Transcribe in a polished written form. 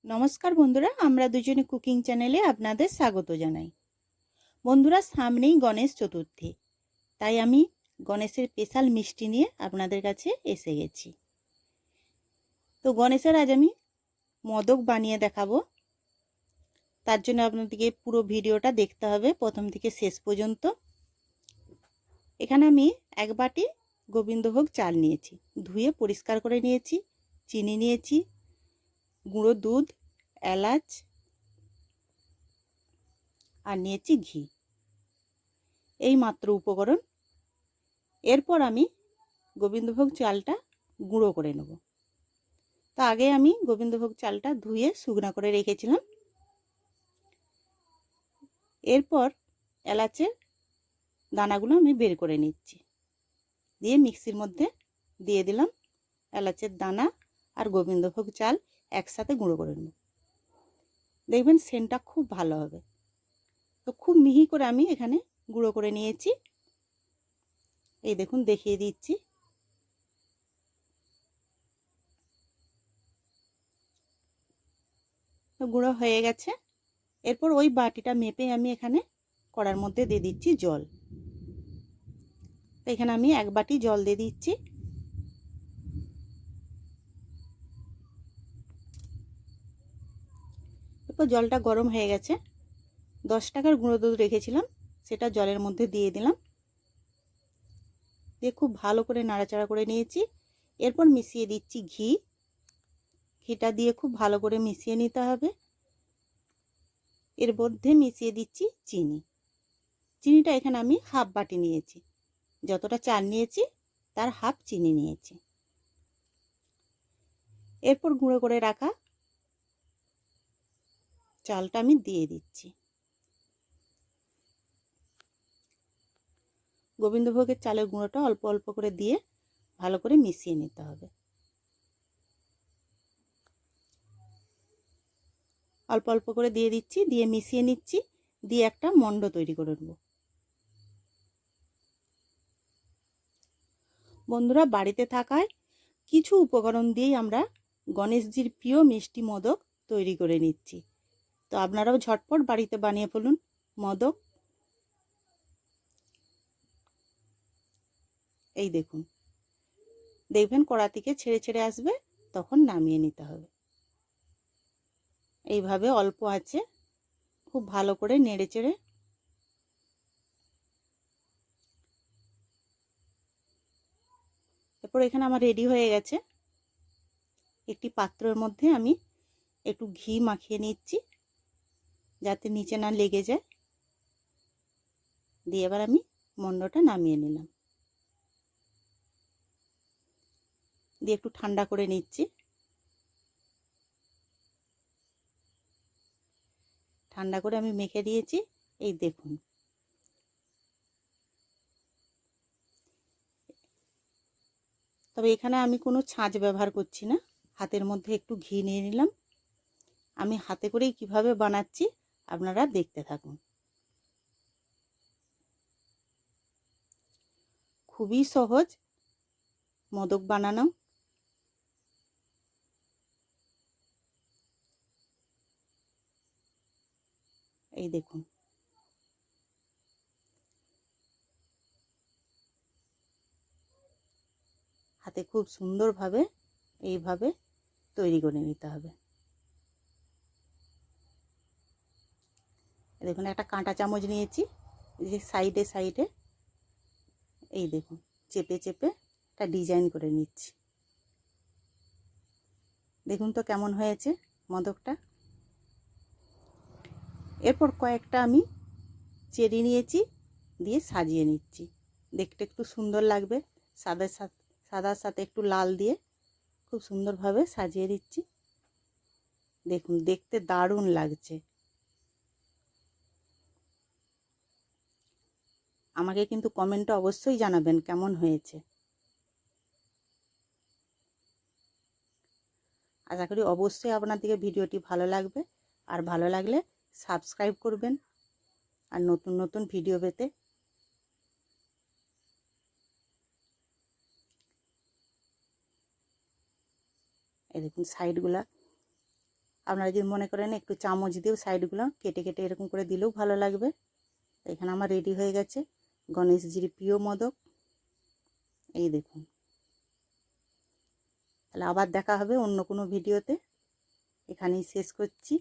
নমস্কার বন্ধুরা, আমরা দুজনে কুকিং চ্যানেলে আপনাদের স্বাগত জানাই। বন্ধুরা, সামনেই গণেশ চতুর্থী, তাই আমি গণেশের স্পেশাল মিষ্টি নিয়ে আপনাদের কাছে এসে গেছি। তো গণেশের আজ আমি মোদক বানিয়ে দেখাবো। তার জন্য আপনাদেরকে পুরো ভিডিওটা দেখতে হবে প্রথম থেকে শেষ পর্যন্ত। এখানে আমি এক বাটি গোবিন্দভোগ চাল নিয়েছি, ধুয়ে পরিষ্কার করে নিয়েছি। চিনি নিয়েছি, গুঁড়ো দুধ, এলাচ আর নিয়েছি ঘি। এই মাত্র উপকরণ। এরপর আমি গোবিন্দভোগ চালটা গুঁড়ো করে নেব। তো আগে আমি গোবিন্দভোগ চালটা ধুয়ে শুকনো করে রেখেছিলাম। এরপর এলাচের দানাগুলো আমি বের করে নিচ্ছি, দিয়ে মিক্সির মধ্যে দিয়ে দিলাম এলাচের দানা আর গোবিন্দভোগ চাল একসাথে গুঁড়ো করে নেব। দেখবেন সেন্টটা খুব ভালো হবে। তো খুব মিহি করে আমি এখানে গুঁড়ো করে নিয়েছি। এই দেখুন, দেখিয়ে দিচ্ছি। তো গুঁড়ো হয়ে গেছে। এরপর ওই বাটিটা মেপে আমি এখানে কড়ার মধ্যে দিয়ে দিচ্ছি জল। তো এখানে আমি এক বাটি জল দিয়ে দিচ্ছি। এরপর জলটা গরম হয়ে গেছে। 10 টাকার গুঁড়ো দুধ রেখেছিলাম, সেটা জলের মধ্যে দিয়ে দিলাম। দিয়ে খুব ভালো করে নাড়াচাড়া করে নিয়েছি। এরপর মিশিয়ে দিচ্ছি ঘি। ঘিটা দিয়ে খুব ভালো করে মিশিয়ে নিতে হবে। এর মধ্যে মিশিয়ে দিচ্ছি চিনি। চিনিটা এখানে আমি হাফ বাটি নিয়েছি, যতটা চাল নিয়েছি তার হাফ চিনি নিয়েছি। এরপর গুঁড়ো করে রাখা চালটা আমি দিয়ে দিচ্ছি। গোবিন্দভোগের চালের গুঁড়োটা অল্প অল্প করে দিয়ে ভালো করে মিশিয়ে নিতে হবে। অল্প অল্প করে দিয়ে দিচ্ছি, দিয়ে মিশিয়ে নিচ্ছি, দিয়ে একটা মণ্ড তৈরি করে নেব। বন্ধুরা, বাড়িতে থাকায় কিছু উপকরণ দিয়েই আমরা গণেশজির প্রিয় মিষ্টি মোদক তৈরি করে নিচ্ছি। তো আপনারাও ঝটপট বাড়িতে বানিয়ে ফেলুন মোদক। এই দেখুন, দেখবেন কড়া থেকে ছেড়ে ছেড়ে আসবে, তখন নামিয়ে নিতে হবে। এইভাবে অল্প আছে খুব ভালো করে নেড়ে চেড়ে এরপর এখানে আমার রেডি হয়ে গেছে। একটি পাত্রের মধ্যে আমি একটু ঘি মাখিয়ে নিচ্ছি, যাতে নিচে না লেগে যায়। দিয়ে এবার আমি মণ্ডটা নামিয়ে নিলাম, দিয়ে একটু ঠান্ডা করে নিচ্ছি। ঠান্ডা করে আমি মেখে দিয়েছি। এই দেখুন, তবে এখানে আমি কোনো ছাঁচ ব্যবহার করছি না। হাতের মধ্যে একটু ঘি নিয়ে নিলাম। আমি হাতে করেই কিভাবে বানাচ্ছি আপনারা দেখতে থাকুন। খুবই সহজ মোদক বানানো। এই দেখুন, হাতে খুব সুন্দরভাবে এইভাবে তৈরি করে নিতে হবে। দেখুন, একটা কাঁটা চামচ নিয়েছি, যে সাইডে সাইডে এই দেখুন চেপে চেপে একটা ডিজাইন করে নিচ্ছি। দেখুন তো কেমন হয়েছে মোদকটা। এরপর কয়েকটা আমি চেরি নিয়েছি, দিয়ে সাজিয়ে নিচ্ছি। দেখতে একটু সুন্দর লাগবে, সাদার সাথে একটু লাল দিয়ে খুব সুন্দরভাবে সাজিয়ে দিচ্ছি। দেখুন, দেখতে দারুণ লাগছে। আমাকে কিন্তু কমেন্টে অবশ্যই জানাবেন কেমন হয়েছে। আশা করি অবশ্যই আপনাদেরকে ভিডিওটি ভালো লাগবে, আর ভালো লাগলে সাবস্ক্রাইব করবেন আর নতুন নতুন ভিডিও পেতে। এই দেখুন সাইডগুলা আপনারা যদি মনে করেন একটু চামচ দিয়েও সাইডগুলো কেটে কেটে এরকম করে দিলেও ভালো লাগবে। এখানে আমার রেডি হয়ে গেছে গণেশজির প্রিয় মোদক। এই দেখুন। তাহলে আবার দেখা হবে অন্য কোনো ভিডিওতে। এখানেই শেষ করছি।